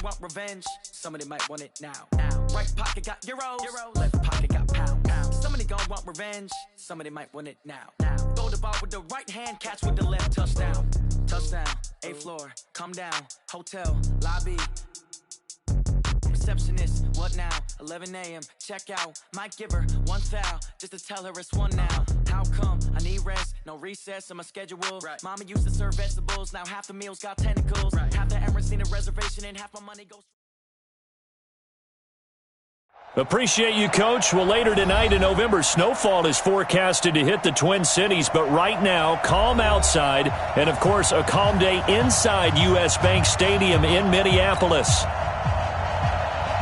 want revenge. Somebody might want it now. Right pocket got euros. Left pocket got pounds. Somebody gon' want revenge. Somebody might want it now. Throw the ball with the right hand, catch with the left. Touchdown. Touchdown. 8th floor. Come down. Hotel. Lobby. Receptionist, what now? 11 a.m. Check out. Might give her one foul just to tell her it's one now. How come? I need rest, no recess in my schedule. Right. Mama used to serve vegetables, now half the meals got tentacles. Right. Half the Emirates need a reservation and half my money goes. Appreciate you, Coach. Well, later tonight in November, snowfall is forecasted to hit the Twin Cities, but right now, calm outside, and of course, a calm day inside U.S. Bank Stadium in Minneapolis.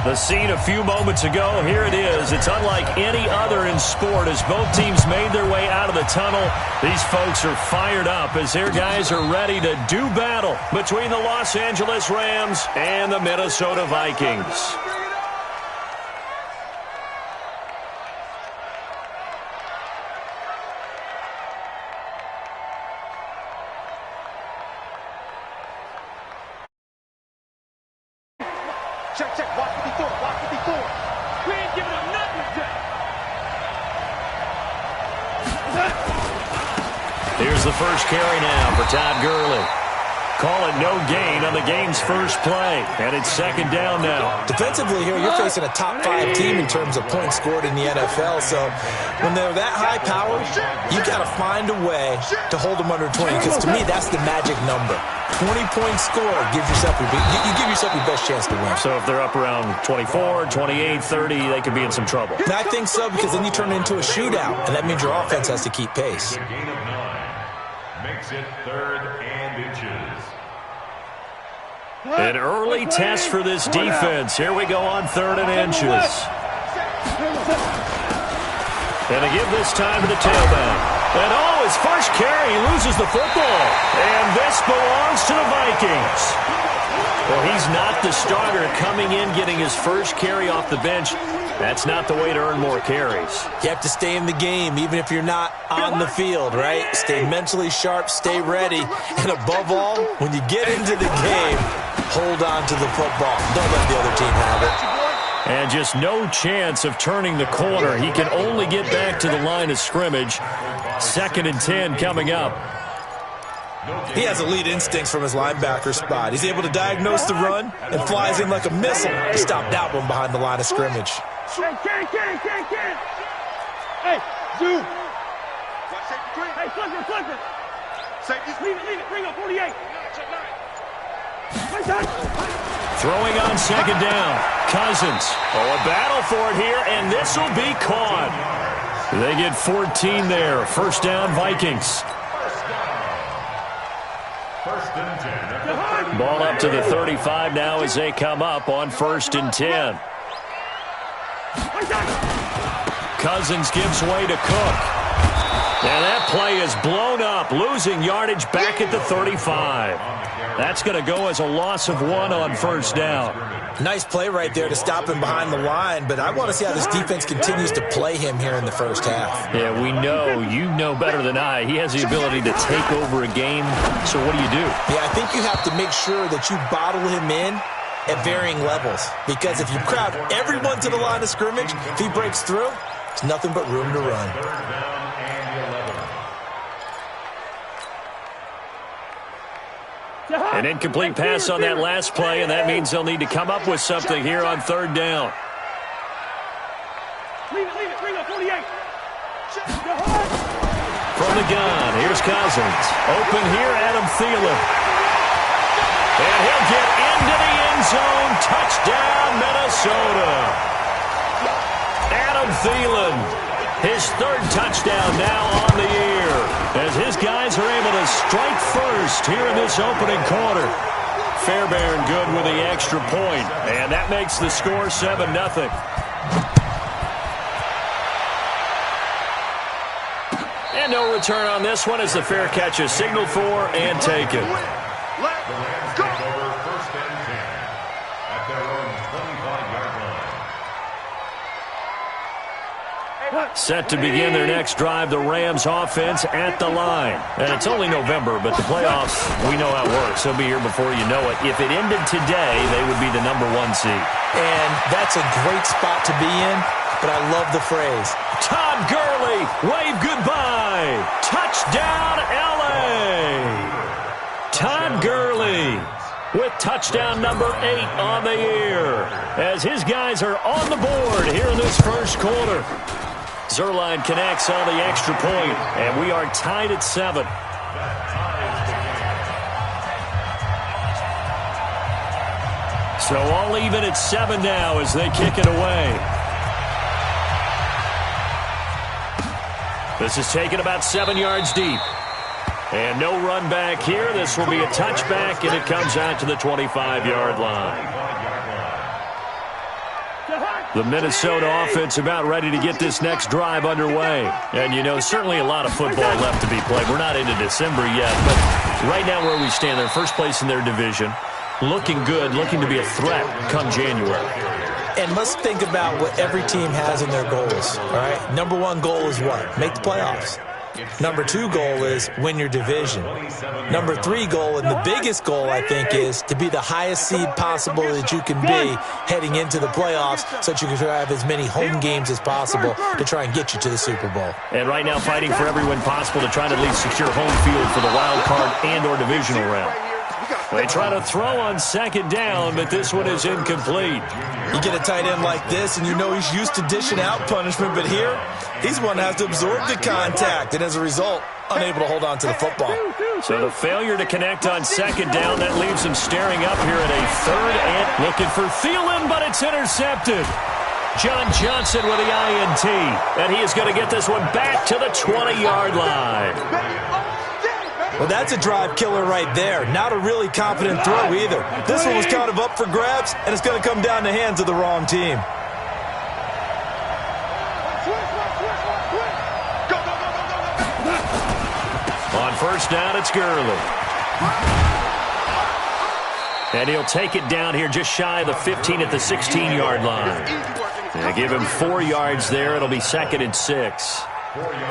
The scene a few moments ago, here it is. It's unlike any other in sport as both teams made their way out of the tunnel. These folks are fired up as their guys are ready to do battle between the Los Angeles Rams and the Minnesota Vikings. Check. Watch 54. We ain't giving up nothing today. Here's the first carry now for Todd Gurley. Call it no gain on the game's first play, and it's second down now. Defensively here, you're facing a top-5 team in terms of points scored in the NFL, so when they're that high power, you got to find a way to hold them under 20, because to me, that's the magic number. 20 points scored, you give yourself your best chance to win. So if they're up around 24, 28, 30, they could be in some trouble. And I think so, because then you turn it into a shootout, and that means your offense has to keep pace. A gain of 9 makes it 3rd and inches. An early test for this defense. Here we go on 3rd and inches. And they give this time to the tailback. And his first carry, he loses the football. And this belongs to the Vikings. Well, he's not the starter coming in, getting his first carry off the bench. That's not the way to earn more carries. You have to stay in the game, even if you're not on the field, right? Stay mentally sharp, stay ready. And above all, when you get into the game, hold on to the football. Don't let the other team have it. And just no chance of turning the corner. He can only get back to the line of scrimmage. 2nd and 10 coming up. He has elite instincts from his linebacker spot. He's able to diagnose the run and flies in like a missile to stop that one behind the line of scrimmage. Hey, Zoo. Hey, flipper. Leave it. Bring up 48. Throwing on 2nd down. Cousins. A battle for it here, and this will be caught. They get 14 there. 1st down, Vikings. Ball up to the 35 now as they come up on 1st and 10. Cousins gives way to Cook. And that play is blown up, losing yardage back at the 35. That's going to go as a loss of 1 on 1st down. Nice play right there to stop him behind the line, but I want to see how this defense continues to play him here in the first half. Yeah, we know, you know better than I, he has the ability to take over a game. So what do you do? Yeah, I think you have to make sure that you bottle him in at varying levels, because if you crowd everyone to the line of scrimmage, if he breaks through, it's nothing but room to run. An incomplete pass on that last play, and that means they'll need to come up with something here on 3rd down. Leave it. Bring up 48. From the gun, here's Cousins. Open here, Adam Thielen. And he'll get into the end zone. Touchdown, Minnesota. Adam Thielen, his 3rd touchdown now on the year, as his guys are able to strike first here in this opening quarter. Fairbairn good with the extra point, and that makes the score 7-0. And no return on this one as the fair catch is signaled for and taken. Let's go. 1st and 10 at their own 25-yard line. Set to begin their next drive, the Rams offense at the line. And it's only November, but the playoffs, we know how it works. They'll be here before you know it. If it ended today, they would be the number 1 seed. And that's a great spot to be in, but I love the phrase. Todd Gurley, wave goodbye. Touchdown, L.A. Todd Gurley with touchdown number 8 on the year as his guys are on the board here in this first quarter. Zerline connects on the extra point, and we are tied at 7. So all even at 7 now as they kick it away. This is taken about 7 yards deep. And no run back here. This will be a touchback, and it comes out to the 25-yard line. The Minnesota offense about ready to get this next drive underway. And, you know, certainly a lot of football left to be played. We're not into December yet, but right now where we stand, they're first place in their division. Looking good, looking to be a threat come January. And let's think about what every team has in their goals, all right? Number 1 goal is what? Make the playoffs. Number 2 goal is win your division. Number 3 goal, and the biggest goal, I think, is to be the highest seed possible that you can be heading into the playoffs so that you can have as many home games as possible to try and get you to the Super Bowl. And right now fighting for every win possible to try to at least secure home field for the wild card and or divisional round. They try to throw on second down, but this one is incomplete. You get a tight end like this, and you know he's used to dishing out punishment, but here, he's one that has to absorb the contact, and as a result, unable to hold on to the football. So the failure to connect on second down, that leaves him staring up here at a 3rd and looking for Thielen, but it's intercepted. John Johnson with the INT, and he is going to get this one back to the 20-yard line. Well, that's a drive killer right there. Not a really confident throw either. This one was kind of up for grabs, and it's going to come down the hands of the wrong team. On first down, it's Gurley. And he'll take it down here just shy of the 15 at the 16-yard line. And give him 4 yards there. It'll be 2nd and 6.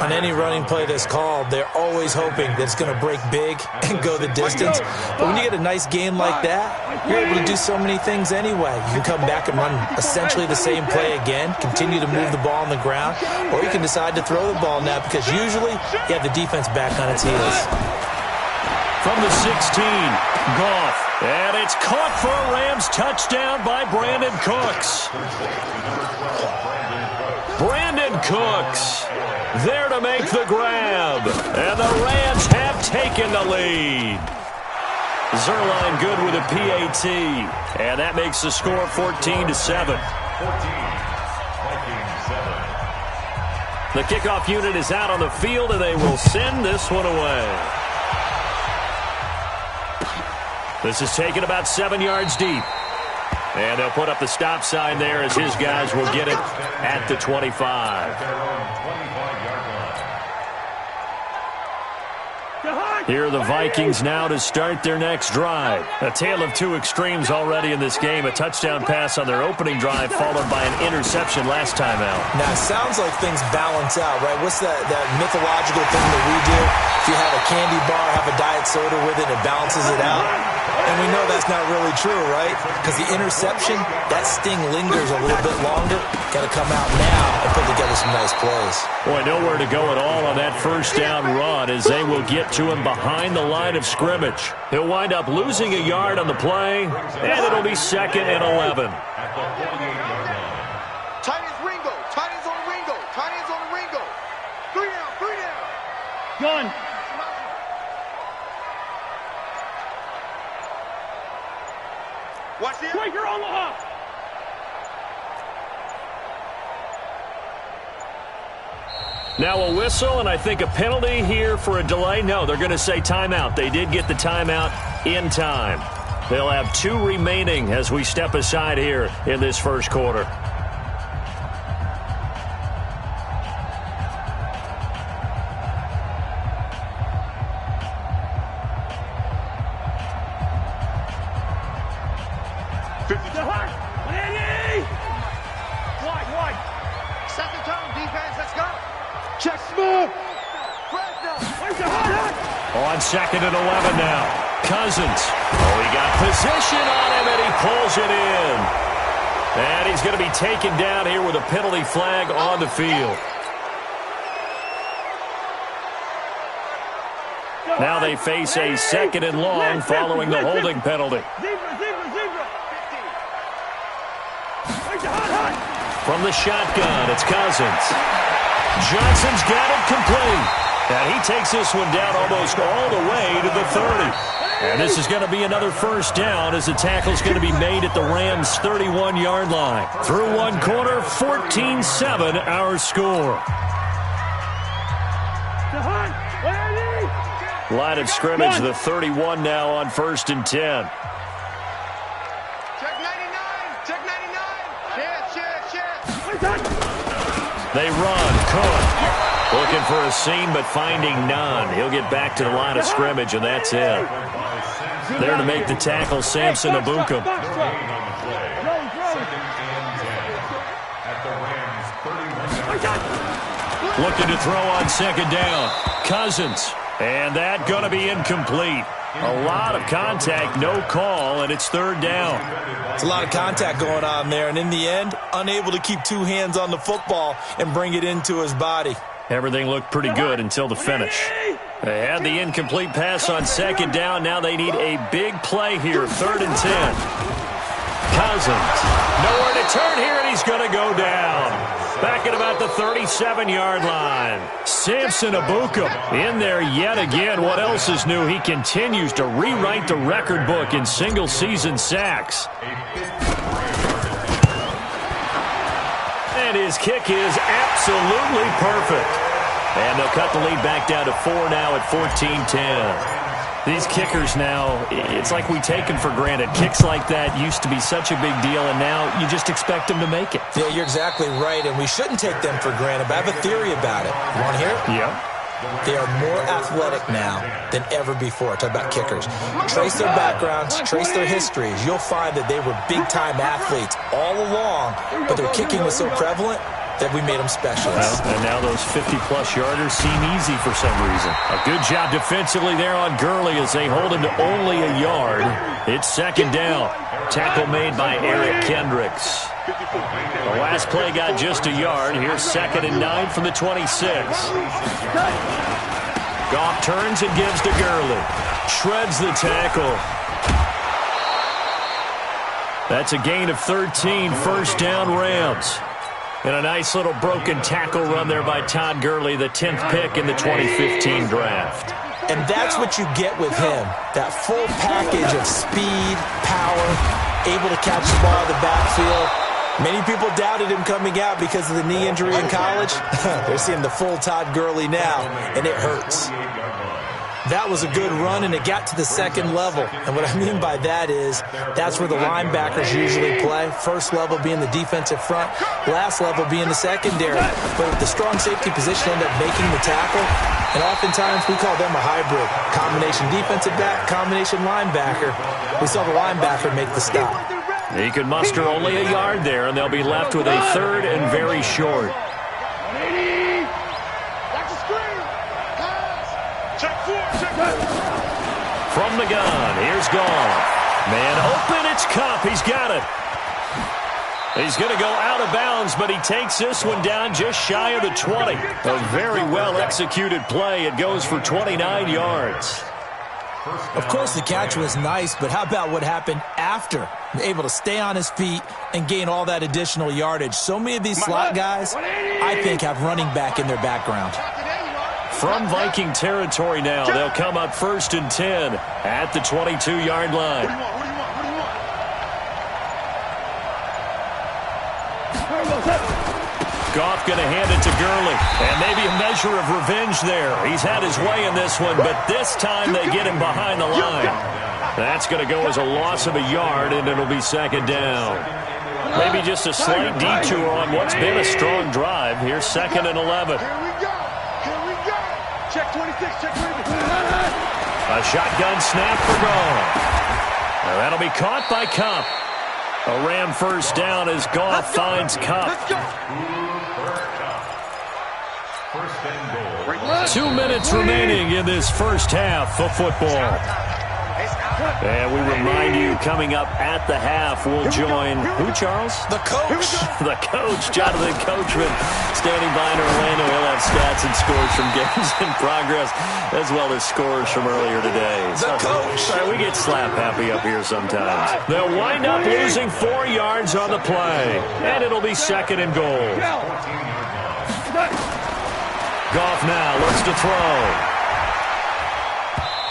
On any running play that's called, they're always hoping that it's going to break big and go the distance. But when you get a nice game like that, you're able to do so many things anyway. You can come back and run essentially the same play again, continue to move the ball on the ground, or you can decide to throw the ball now because usually you have the defense back on its heels. From the 16, Goff. And it's caught for a Rams touchdown by Brandon Cooks. Brandon Cooks there to make the grab. And the Rams have taken the lead. Zerline good with a PAT. And that makes the score 14-7. The kickoff unit is out on the field, and they will send this one away. This is taken about 7 yards deep. And they'll put up the stop sign there as his guys will get it at the 25. Here are the Vikings now to start their next drive. A tale of two extremes already in this game. A touchdown pass on their opening drive followed by an interception last time out. Now, it sounds like things balance out, right? What's that mythological thing that we do? If you have a candy bar, have a diet soda with it, it balances it out. And we know that's not really true, right? Because the interception, that sting lingers a little bit longer. Got to come out now and put together some nice plays. Boy, nowhere to go at all on that first down run as they will get to him behind the line of scrimmage. He'll wind up losing a yard on the play, and it'll be 2nd and 11. Tight ends Ringo. Tight ends on Ringo. Tight ends on Ringo. 3 down. 3 down. Gun. Watch this. Breaker Omaha. Now a whistle, and I think a penalty here for a delay. No, they're going to say timeout. They did get the timeout in time. They'll have 2 remaining as we step aside here in this first quarter. Wide. Set the tone, defense. Let's go. Check smooth. On 2nd and 11 now. Cousins. Oh, he got position on him, and he pulls it in. And he's going to be taken down here with a penalty flag on the field. Now they face a 2nd and long following the holding penalty. From the shotgun, it's Cousins. Johnson's got it complete. And he takes this one down almost all the way to the 30. And this is going to be another first down as the tackle's going to be made at the Rams' 31-yard line. Through one quarter, 14-7 our score. Line of scrimmage, the 31 now on 1st and 10. Check 99. Check 99. Check. They run. Cook. Looking for a seam, but finding none. He'll get back to the line of scrimmage, and that's it. There to make the tackle, Samson Abukum. Looking to throw on 2nd down. Cousins. And that going to be incomplete. A lot of contact, no call, and it's 3rd down. It's a lot of contact going on there, and in the end, unable to keep two hands on the football and bring it into his body. Everything looked pretty good until the finish. They had the incomplete pass on 2nd down. Now they need a big play here, 3rd and 10. Cousins. Nowhere to turn here, and he's going to go down. Back at about the 37-yard line. Samson Abukum in there yet again. What else is new? He continues to rewrite the record book in single-season sacks. And his kick is absolutely perfect. And they'll cut the lead back down to 4 now at 14-10. These kickers now, it's like we take them for granted. Kicks like that used to be such a big deal, and now you just expect them to make it. Yeah, you're exactly right, and we shouldn't take them for granted, but I have a theory about it. You want to hear it? Yeah. They are more athletic now than ever before. Talk about kickers. Trace their backgrounds, trace their histories. You'll find that they were big-time athletes all along, but their kicking was so prevalent that we made them specialists. Well, and now those 50-plus yarders seem easy for some reason. A good job defensively there on Gurley as they hold him to only a yard. It's 2nd down. Tackle made by Eric Kendricks. The last play got just a yard. Here's 2nd and 9 from the 26. Goff turns and gives to Gurley. Shreds the tackle. That's a gain of 13. 1st down, Rams. And a nice little broken tackle run there by Todd Gurley, the 10th pick in the 2015 draft. And that's what you get with him, that full package of speed, power, able to catch the ball in the backfield. Many people doubted him coming out because of the knee injury in college. They're seeing the full Todd Gurley now, and it hurts. That was a good run, and it got to the 2nd level. And what I mean by that is that's where the linebackers usually play. First level being the defensive front, last level being the secondary. But the strong safety position ended up making the tackle, and oftentimes we call them a hybrid. Combination defensive back, combination linebacker. We saw the linebacker make the stop. He could muster only a yard there, and they'll be left with a 3rd and very short. From the gun, here's Goff. Man open, it's Kupp. He's got it. He's going to go out of bounds, but he takes this one down just shy of the 20. A very well-executed play. It goes for 29 yards. Of course, the catch was nice, but how about what happened after? Able to stay on his feet and gain all that additional yardage. So many of these slot guys, I think, have running back in their background. From Viking territory now, they'll come up 1st and 10 at the 22-yard line. Goff going to hand it to Gurley, and maybe a measure of revenge there. He's had his way in this one, but this time they get him behind the line. That's going to go as a loss of a yard, and it'll be 2nd down. Maybe just a slight detour on what's been a strong drive. Here's 2nd and 11. Check 26, check 26. A shotgun snap for Goff. Now that'll be caught by Kupp. A Ram first down as Goff finds Kupp. First and goal. 2 minutes remaining in this first half of football. And we remind you, coming up at the half, we'll join, who, Charles? The coach. The coach, Jonathan Coachman, standing by in Orlando. He'll have stats and scores from games in progress, as well as scores from earlier today. The coach. Sorry, we get slap happy up here sometimes. They'll wind up losing 4 yards on the play, and it'll be second and goal. Goff now looks to throw.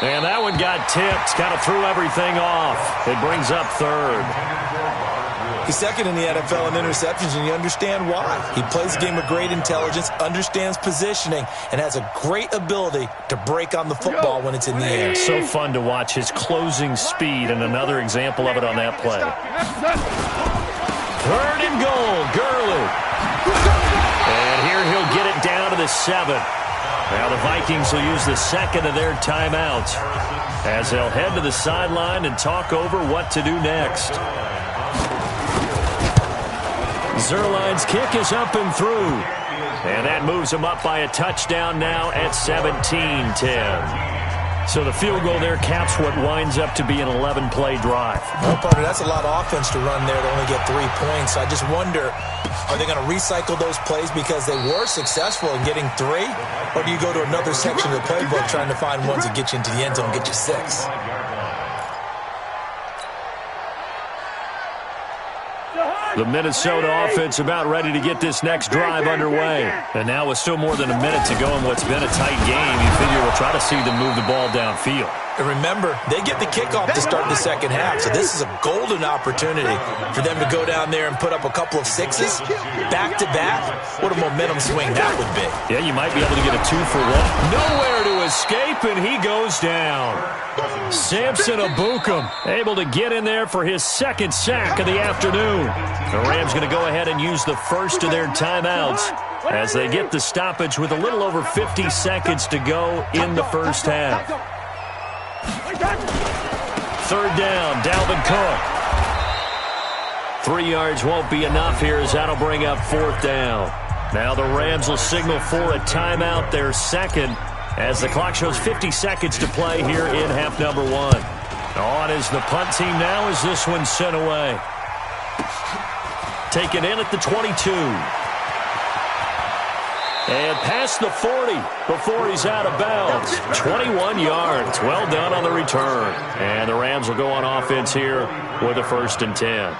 And that one got tipped, kind of threw everything off. It brings up third. He's second in the NFL in interceptions, and you understand why. He plays a game of great intelligence, understands positioning, and has a great ability to break on the football when it's in the air. So fun to watch his closing speed, and another example of it on that play. Third and goal, Gurley. And here he'll get it down to the 7. Now the Vikings will use the second of their timeouts as they'll head to the sideline and talk over what to do next. Zuerlein's kick is up and through. And that moves him up by a touchdown now at 17-10. So the field goal there caps what winds up to be an 11-play drive. Well, partner, that's a lot of offense to run there to only get 3 points. I just wonder, are they going to recycle those plays because they were successful in getting 3? Or do you go to another section of the playbook trying to find ones that get you into the end zone and get you 6? The Minnesota offense about ready to get this next drive underway. And now with still more than a minute to go in what's been a tight game, you figure we'll try to see them move the ball downfield. And remember, they get the kickoff to start the second half, so this is a golden opportunity for them to go down there and put up a couple of 6s back-to-back. What a momentum swing that would be. Yeah, you might be able to get a 2-for-1. Nowhere to escape, and he goes down. Samson Ebukam able to get in there for his second sack of the afternoon. The Rams going to go ahead and use the first of their timeouts as they get the stoppage with a little over 50 seconds to go in the first half. Third down, Dalvin Cook. 3 yards won't be enough here as that'll bring up fourth down. Now the Rams will signal for a timeout, their second, as the clock shows 50 seconds to play here in half number 1. On is the punt team now as this one's sent away. Taken in at the 22. And past the 40 before he's out of bounds. 21 yards. Well done on the return. And the Rams will go on offense here with a 1st and 10.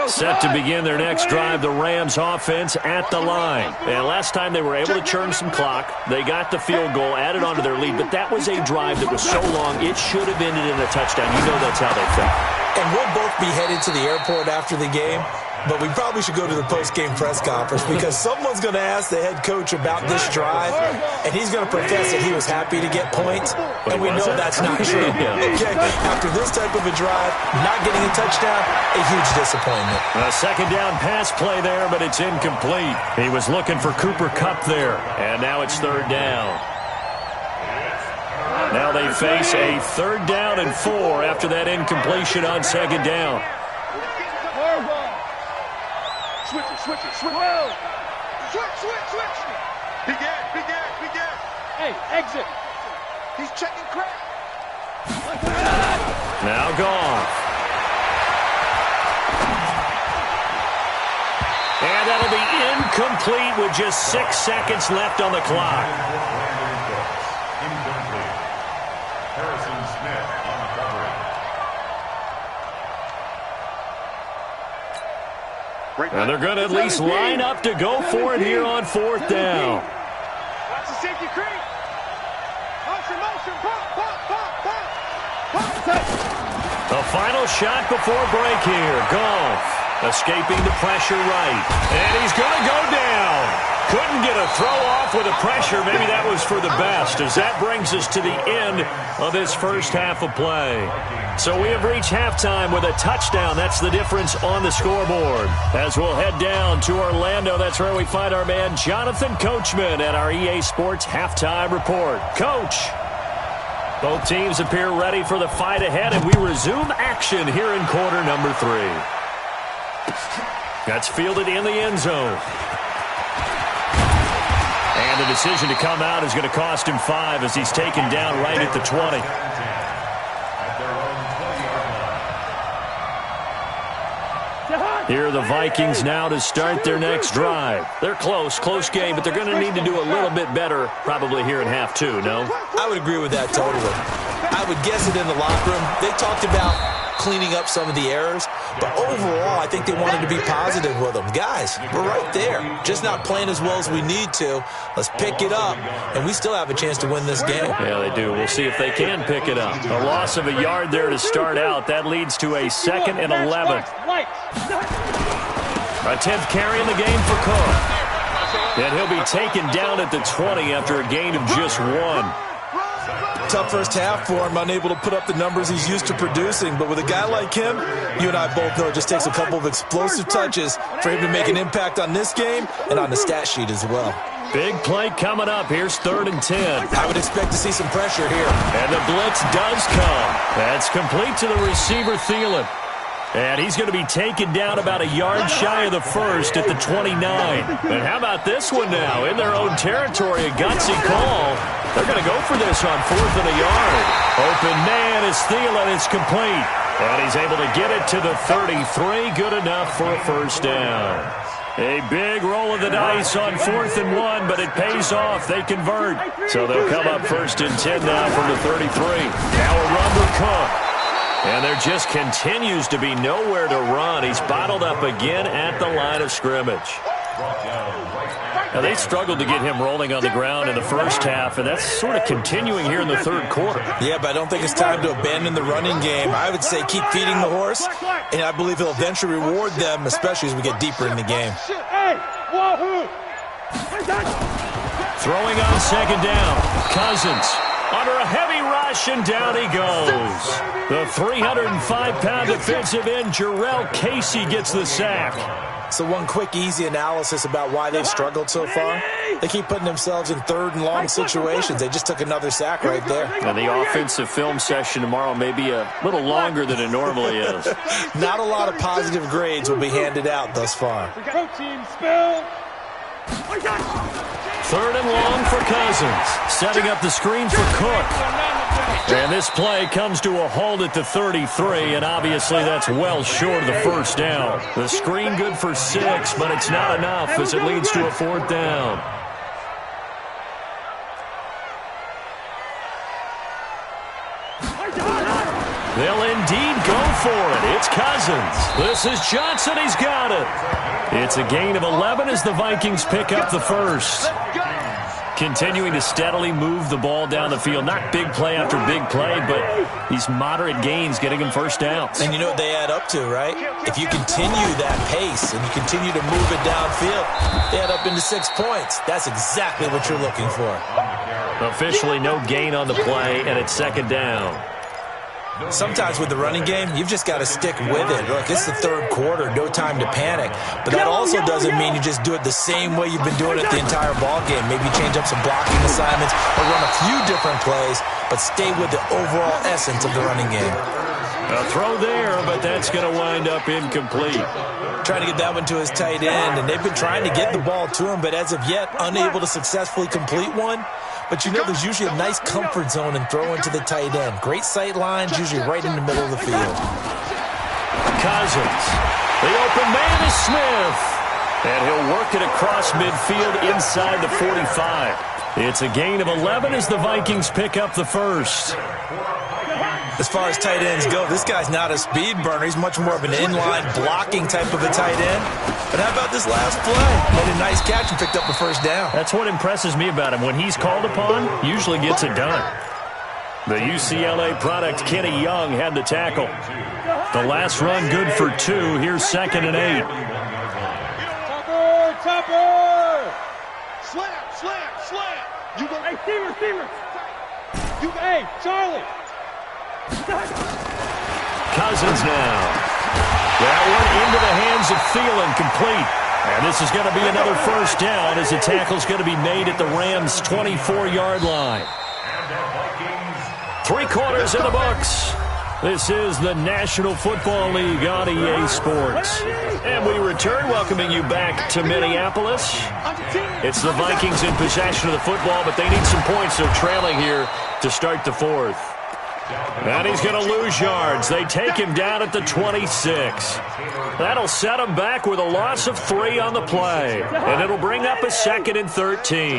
Set to begin their next drive, the Rams offense at the line. And last time they were able to churn some clock. They got the field goal, added onto their lead, but that was a drive that was so long, it should have ended in a touchdown. You know that's how they think. And we'll both be headed to the airport after the game, but we probably should go to the post-game press conference because someone's going to ask the head coach about this drive, and he's going to profess that he was happy to get points, and we know that's not true. Okay, after this type of a drive, not getting a touchdown, a huge disappointment. A second down pass play there, but it's incomplete. He was looking for Cooper Kupp there, and now it's third down. Now they face a 3rd down and 4 after that incompletion on second down. Switch. Begin. Hey, exit. He's checking crack. Now gone. And that'll be incomplete with just 6 seconds left on the clock. Harrison Smith on the cover. And they're going to at least line up to go for it here on 4th down. Watch the safety creep. Motion. Pop. The final shot before break here. Goff escaping the pressure right. And he's going to go down. Couldn't get a throw off with the pressure. Maybe that was for the best, as that brings us to the end of this first half of play. So we have reached halftime with a touchdown. That's the difference on the scoreboard. As we'll head down to Orlando, that's where we find our man Jonathan Coachman at our EA Sports Halftime Report. Coach, both teams appear ready for the fight ahead, and we resume action here in quarter number 3. That's fielded in the end zone. And And the decision to come out is going to cost him 5 as he's taken down right at the 20. Here are the Vikings now to start their next drive. They're close game, but they're going to need to do a little bit better probably here in half 2, no? I would agree with that totally. I would guess it in the locker room. They talked about cleaning up some of the errors, but overall, I think they wanted to be positive with them. Guys, we're right there. Just not playing as well as we need to. Let's pick it up, and we still have a chance to win this game. Yeah, they do. We'll see if they can pick it up. A loss of a yard there to start out. That leads to a 2nd and 11. A 10th carry in the game for Cook. And he'll be taken down at the 20 after a gain of just 1. Tough first half for him, unable to put up the numbers he's used to producing. But with a guy like him, you and I both know it just takes a couple of explosive touches for him to make an impact on this game and on the stat sheet as well. Big play coming up. Here's 3rd and 10. I would expect to see some pressure here. And the blitz does come. That's complete to the receiver, Thielen. And he's going to be taken down about a yard shy of the first at the 29. And how about this one now? In their own territory, a gutsy call. They're going to go for this on 4th and a yard. Open man is Thielen. It's complete. And he's able to get it to the 33. Good enough for a first down. A big roll of the dice on 4th and 1, but it pays off. They convert. So they'll come up 1st and 10 now from the 33. Now a run with Cook. And there just continues to be nowhere to run. He's bottled up again at the line of scrimmage. Now, they struggled to get him rolling on the ground in the first half, and that's sort of continuing here in the 3rd quarter. Yeah, but I don't think it's time to abandon the running game. I would say keep feeding the horse, and I believe he'll eventually reward them, especially as we get deeper in the game. Throwing on 2nd down, Cousins. Under a heavy rush, and down he goes. The 305-pound defensive end, Jarrell Casey, gets the sack. So one quick, easy analysis about why they've struggled so far. They keep putting themselves in 3rd and long situations. They just took another sack right there. And the offensive film session tomorrow may be a little longer than it normally is. Not a lot of positive grades will be handed out thus far. 3rd and long for Cousins. Setting up the screen for Cook. And this play comes to a halt at the 33, and obviously that's well short of the first down. The screen good for 6, but it's not enough as it leads to a 4th down. They'll indeed go for it. It's Cousins. This is Johnson. He's got it. It's a gain of 11 as the Vikings pick up the first. Continuing to steadily move the ball down the field. Not big play after big play, but these moderate gains getting him first down. And you know what they add up to, right? If you continue that pace and you continue to move it downfield, they add up into 6 points. That's exactly what you're looking for. Officially no gain on the play, and it's 2nd down. Sometimes with the running game, you've just got to stick with it. Look, it's the 3rd quarter, no time to panic. But that also doesn't mean you just do it the same way you've been doing it the entire ball game. Maybe change up some blocking assignments or run a few different plays, but stay with the overall essence of the running game. A throw there, but that's going to wind up incomplete. Trying to get that one to his tight end, and they've been trying to get the ball to him, but as of yet, unable to successfully complete one. But you know there's usually a nice comfort zone in throwing to the tight end. Great sight lines, usually right in the middle of the field. Cousins. The open man is Smith. And he'll work it across midfield inside the 45. It's a gain of 11 as the Vikings pick up the first. As far as tight ends go, this guy's not a speed burner. He's much more of an inline blocking type of a tight end. But how about this last play? Made a nice catch and picked up the first down. That's what impresses me about him. When he's called upon, usually gets it done. The UCLA product, Kenny Young, had the tackle. The last run good for 2. Here's 2nd and 8. Topper! Slam! You go. Hey, receiver! Hey, Charlie! Cousins now. That one into the hands of Thielen, complete. And this is going to be another first down as the tackle's going to be made at the Rams' 24-yard line. 3 quarters in the books. This is the National Football League on EA Sports. And we return, welcoming you back to Minneapolis. It's the Vikings in possession of the football, but they need some points. They're trailing here to start the fourth. And he's going to lose yards. They take him down at the 26. That'll set him back with a loss of 3 on the play. And it'll bring up a 2nd and 13.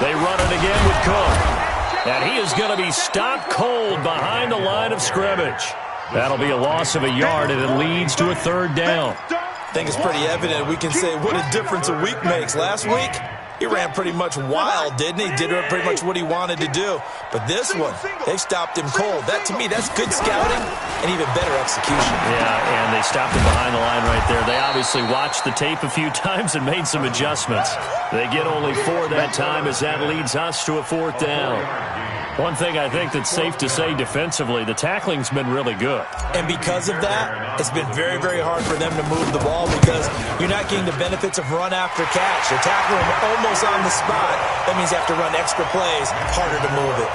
They run it again with Cook. And he is going to be stopped cold behind the line of scrimmage. That'll be a loss of a yard, and it leads to a 3rd down. I think it's pretty evident. We can say what a difference a week makes. Last week, he ran pretty much wild, didn't he? Did pretty much what he wanted to do. But this one, they stopped him cold. That, to me, that's good scouting and even better execution. Yeah, and they stopped him behind the line right there. They obviously watched the tape a few times and made some adjustments. They get only 4 that time as that leads us to a 4th down. One thing I think that's safe to say defensively, the tackling's been really good. And because of that, it's been very, very hard for them to move the ball because you're not getting the benefits of run after catch. They're tackling almost on the spot. That means you have to run extra plays, harder to move it.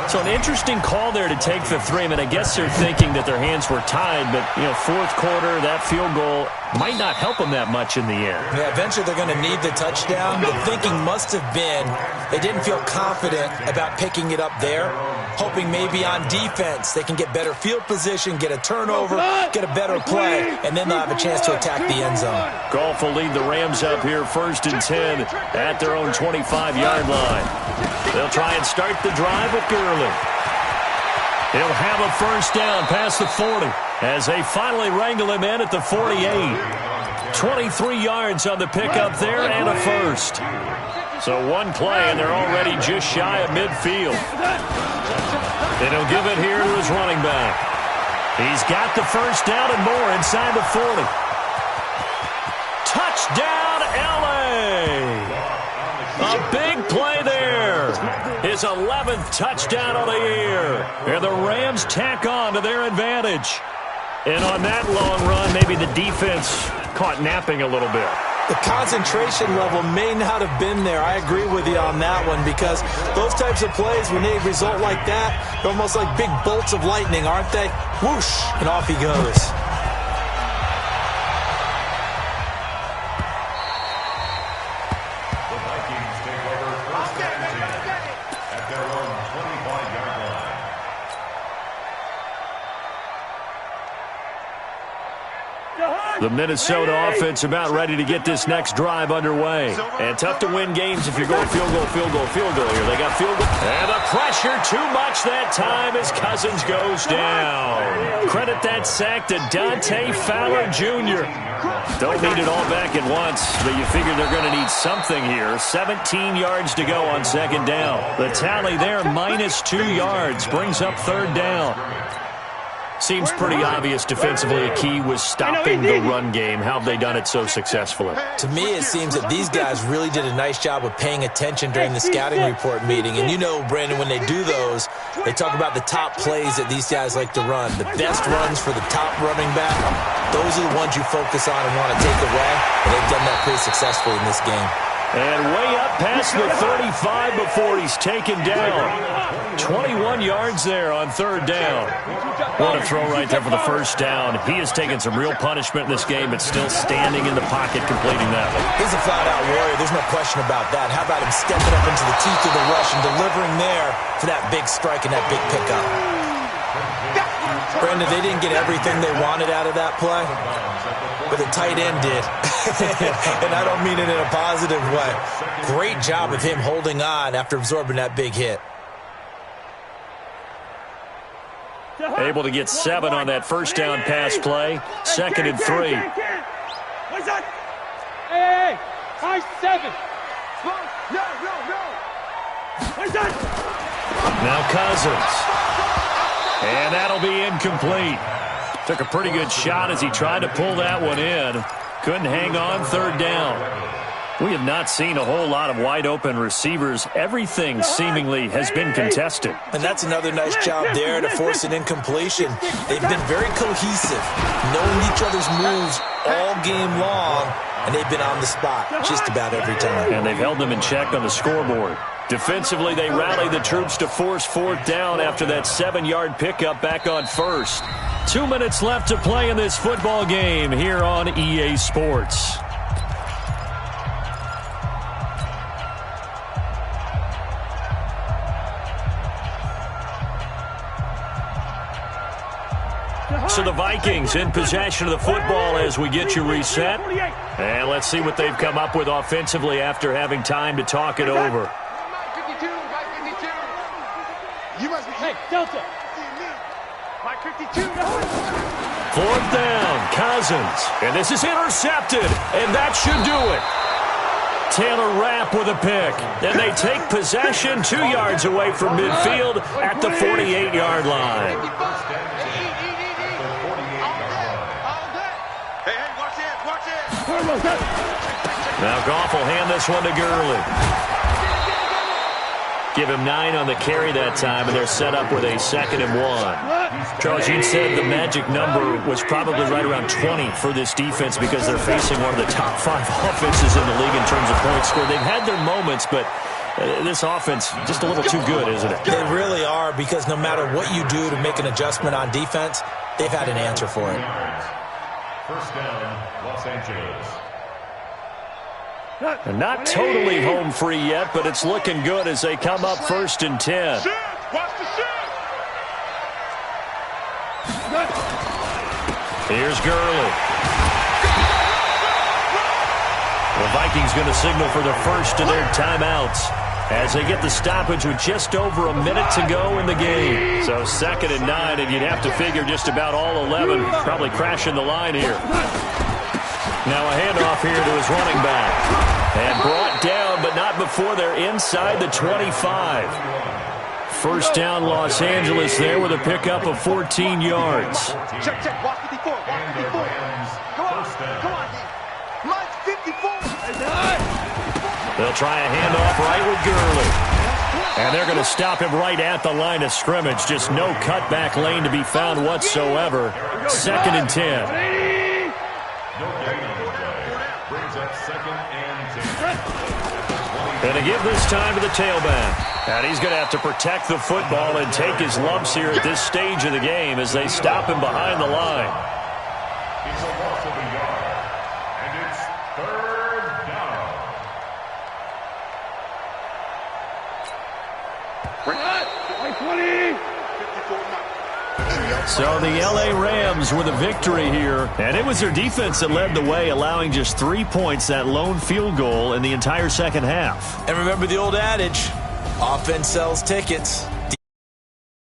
So an interesting call there to take the 3. I mean, I guess they're thinking that their hands were tied, but, you know, 4th quarter, that field goal might not help them that much in the end. Yeah, eventually they're going to need the touchdown. The thinking must have been they didn't feel confident about picking it up there, hoping maybe on defense they can get better field position, get a turnover, get a better play, and then they'll have a chance to attack the end zone. Goff will lead the Rams up here 1st and 10 at their own 25-yard line. They'll try and start the drive with Gurley. He'll have a 1st down past the 40 as they finally wrangle him in at the 48. 23 yards on the pickup there and a 1st. So one play, and they're already just shy of midfield. And he'll give it here to his running back. He's got the 1st down and more inside the 40. Touchdown, L.A.! A big play there. His 11th touchdown of the year. And the Rams tack on to their advantage. And on that long run, maybe the defense caught napping a little bit. The concentration level may not have been there. I agree with you on that one because those types of plays, when they result like that, they're almost like big bolts of lightning, aren't they? Whoosh, and off he goes. The Minnesota offense about ready to get this next drive underway. And tough to win games if you're going field goal here. They got field goal. And the pressure too much that time as Cousins goes down. Credit that sack to Dante Fowler Jr. Don't need it all back at once, but you figure they're going to need something here. 17 yards to go on 2nd down. The tally there, -2 yards, brings up 3rd down. Seems pretty obvious defensively a key was stopping the run game. How have they done it so successfully? To me, it seems that these guys really did a nice job of paying attention during the scouting report meeting. And you know, Brandon, when they do those, they talk about the top plays that these guys like to run. The best runs for the top running back, those are the ones you focus on and want to take away. And they've done that pretty successfully in this game. And way up past the 35 before he's taken down. 21 yards there on 3rd down. What a throw right there for the 1st down. He has taken some real punishment in this game, but still standing in the pocket completing that one. He's a flat-out warrior. There's no question about that. How about him stepping up into the teeth of the rush and delivering there for that big strike and that big pickup? Brandon, they didn't get everything they wanted out of that play, but the tight end did. And I don't mean it in a positive way. Great job of him holding on after absorbing that big hit. Able to get 7 on that 1st down pass play. 2nd and 3. What's that? Hey, 5-7. No. What's that? Now Cousins. And that'll be incomplete. Took a pretty good shot as he tried to pull that one in. Couldn't hang on 3rd down. We have not seen a whole lot of wide-open receivers. Everything seemingly has been contested. And that's another nice job there to force an incompletion. They've been very cohesive, knowing each other's moves all game long, and they've been on the spot just about every time. And they've held them in check on the scoreboard. Defensively, they rally the troops to force fourth down after that 7-yard pickup back on first. 2 minutes left to play in this football game here on EA Sports. So the Vikings in possession of the football as we get you reset. And let's see what they've come up with offensively after having time to talk it over. Hey, Delta. Mike 52. Fourth down, Cousins. And this is intercepted, and that should do it. Taylor Rapp with a pick. And they take possession 2 yards away from midfield at the 48-yard line. Now Goff will hand this one to Gurley. Give him 9 on the carry that time, and they're set up with a 2nd and 1. Charles, you said the magic number was probably right around 20 for this defense because they're facing one of the top 5 offenses in the league in terms of points scored. They've had their moments, but this offense just a little too good, isn't it? They really are, because no matter what you do to make an adjustment on defense, they've had an answer for it. First down, Los Angeles. And not totally home free yet, but it's looking good as they come up 1st and 10. Here's Gurley. The Vikings going to signal for the first of their timeouts as they get the stoppage with just over a minute to go in the game. So 2nd and 9, and you'd have to figure just about all 11 probably crashing the line here. Now a handoff here to his running back. And brought down, but not before they're inside the 25. First down, Los Angeles there with a pickup of 14 yards. Check, check. Watch 54. Watch 54. Come on. Mine's 54. They'll try a handoff right with Gurley. And they're going to stop him right at the line of scrimmage. Just no cutback lane to be found whatsoever. 2nd and 10. And to give this time to the tailback. And he's going to have to protect the football and take his lumps here at this stage of the game as they stop him behind the line. It's a loss of a yard. And it's 3rd down. So the L.A. Rams with a victory here. And it was their defense that led the way, allowing just 3 points, that lone field goal in the entire second half. And remember the old adage, offense sells tickets.